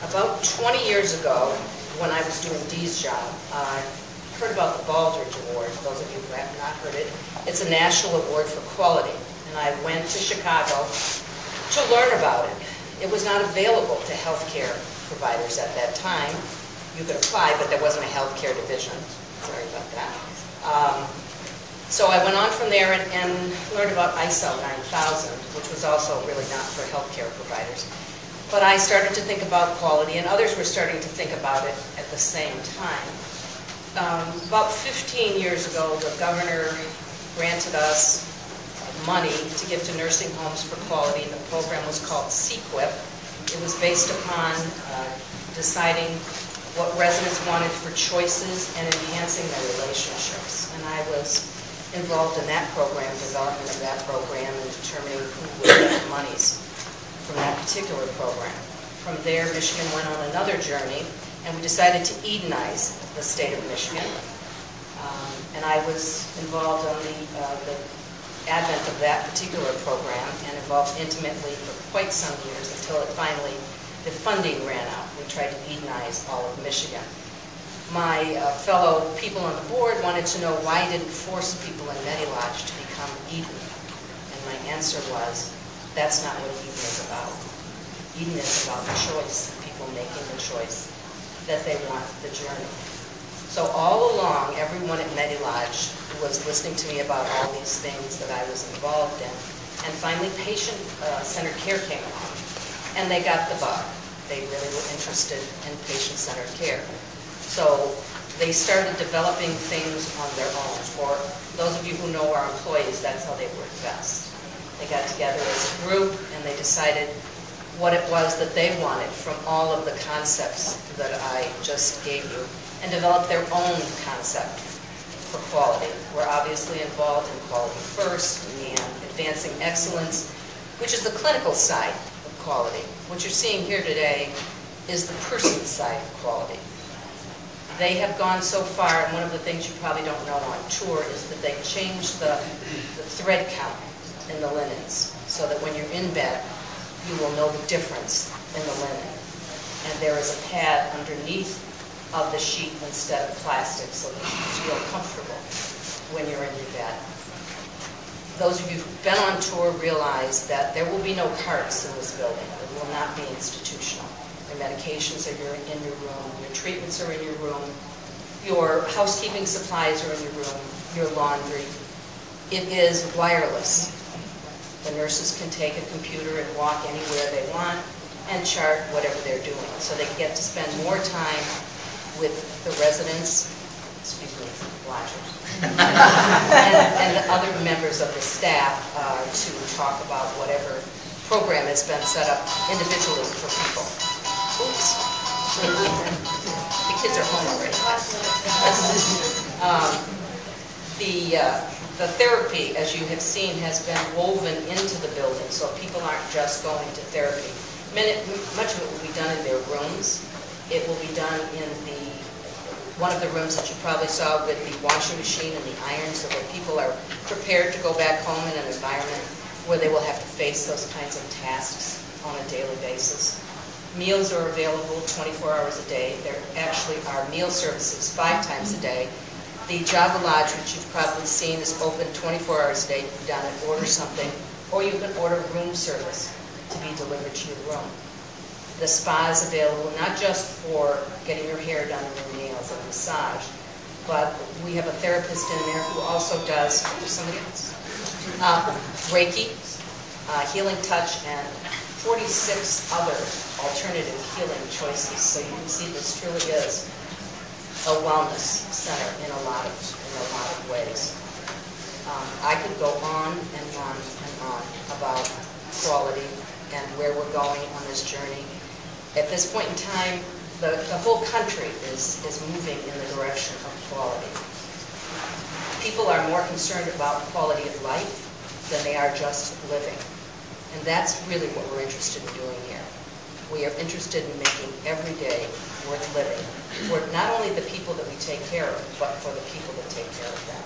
About 20 years ago, when I was doing Dee's job, I heard about the Baldrige Award. Those of you who have not heard it, it's a national award for quality. And I went to Chicago to learn about it. It was not available to healthcare providers at that time. You could apply, but there wasn't a healthcare division. Sorry about that. So I went on from there and learned about ISO 9000, which was also really not for healthcare providers. But I started to think about quality, and others were starting to think about it at the same time. About 15 years ago, the governor granted us money to give to nursing homes for quality, and the program was called CQIP. It was based upon deciding what residents wanted for choices and enhancing their relationships. And I was involved in that program, development of that program, and determining who would get the monies from that particular program. From there, Michigan went on another journey, and we decided to Edenize the state of Michigan. And I was involved on the advent of that particular program and involved intimately for quite some years until it finally, the funding ran out. We tried to Edenize all of Michigan. My fellow people on the board wanted to know why I didn't force people in Medilodge to become Eden. And my answer was, that's not what Eden is about. Eden is about the choice, people making the choice that they want the journey. So all along, everyone at Medilodge was listening to me about all these things that I was involved in. And finally, patient-centered care came along. And they got the bug. They really were interested in patient-centered care. So they started developing things on their own. For those of you who know our employees, that's how they work best. They got together as a group and they decided what it was that they wanted from all of the concepts that I just gave you and developed their own concept for quality. We're obviously involved in quality first and advancing excellence, which is the clinical side of quality. What you're seeing here today is the person side of quality. They have gone so far, and one of the things you probably don't know on tour is that they've changed the thread count in the linens so that when you're in bed, you will know the difference in the linen. And there is a pad underneath of the sheet instead of plastic so that you feel comfortable when you're in your bed. Those of you who've been on tour realize that there will be no carts in this building. It will not be institutional. Your medications are in your room, your treatments are in your room, your housekeeping supplies are in your room, your laundry. It is wireless. The nurses can take a computer and walk anywhere they want and chart whatever they're doing. So they get to spend more time with the residents, excuse me, watchers, and the other members of the staff to talk about whatever program has been set up individually for people. Oops. The kids are home already. The therapy, as you have seen, has been woven into the building, so people aren't just going to therapy. Much of it will be done in their rooms. It will be done in one of the rooms that you probably saw with the washing machine and the iron, so that people are prepared to go back home in an environment where they will have to face those kinds of tasks on a daily basis. Meals are available 24 hours a day. There actually are meal services 5 times a day. The Java Lodge, which you've probably seen, is open 24 hours a day. You can go down and order something, or you can order room service to be delivered to your room. The spa is available not just for getting your hair done and your nails and massage, but we have a therapist in there who also does somebody else, Reiki, healing touch, and 46 other alternative healing choices. So you can see this truly is a wellness center in a lot of ways. I could go on and on and on about quality and where we're going on this journey. At this point in time, the whole country is moving in the direction of quality. People are more concerned about quality of life than they are just living. And that's really what we're interested in doing here. We are interested in making every day worth living for not only the people that we take care of, but for the people that take care of them.